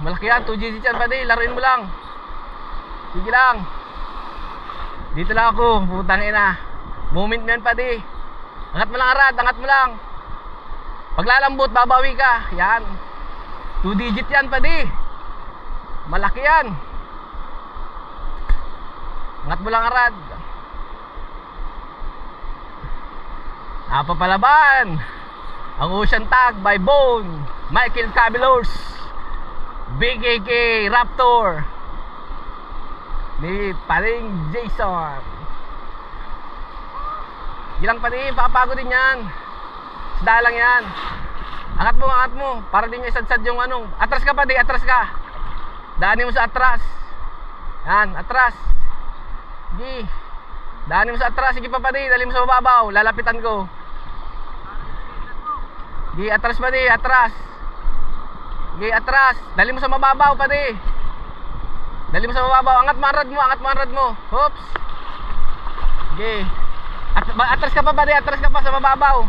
Malaki yan, 2 digit yan padi. Laruin mo lang. Sige lang. Dito lang ako, putang ina. Moment mo yan padi. Angat mo lang Arad, angat mo lang. Paglalambot, babawi ka. Yan. 2 digit yan padi. Malaki yan. Angat mo lang Arad. Napapalaban ang Ocean Tag by Bone, Michael Cabelos, Big AK Raptor ni paring Jason. Gilang pa din, papagod din yan. Isda lang yan. Angat mo para din niya isadsad yung anong. Atras ka pa di, atras ka. Daanin mo sa atras. Yan, atras. Sige. Daanin mo sa atras, sige pa di, dali mo sa mababaw. Lalapitan ko. Sige, atras pa di, atras. Sige, atras. Dali mo sa mababaw pa di. Dali mo sa mababaw. Angat mo ang rad mo. Oops. Sige. Atras ka pa di, atras ka pa sa mababaw.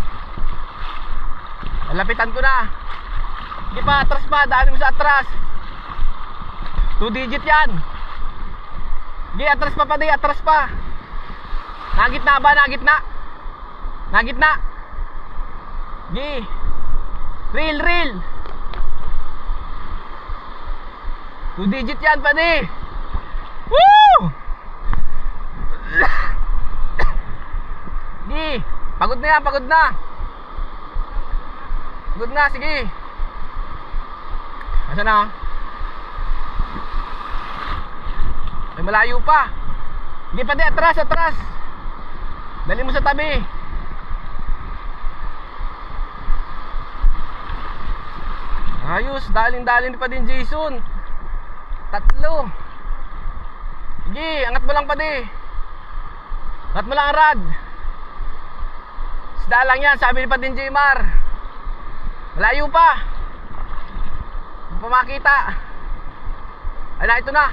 Lalapitan ko na. Sige pa, atras pa. Dali mo sa atras. 2 digit yan. Sige, atras pa di, atras pa. Nagitna ba? Nagitna. Sige. Reel. 2 digit yan padi. Woo! Sige. Pagod na yan, pagod na. Pagod na, sige. Asa na? Ay malayo pa. Sige padi, atras. Dali mo sa tabi. Ayos, daling pa din Jason. 3. Sige, angat mo lang pa di. Angat mo lang Arad. Isda lang yan, sabi ni pa din Jmar. Malayo pa. Hindi pa makita. Ay na, ito na.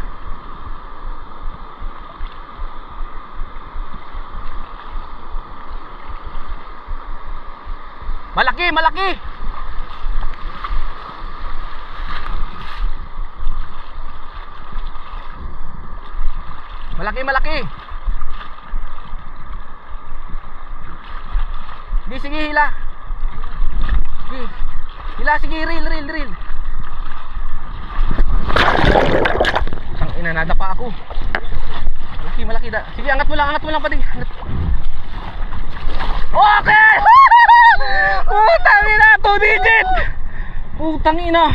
Malaki. Malaki. Sige, hila. Sige, reel. Ang inanada pa ako. Malaki. Sige, angat mo lang pati. Okay! Putang ina, 2 digit! Putang ina.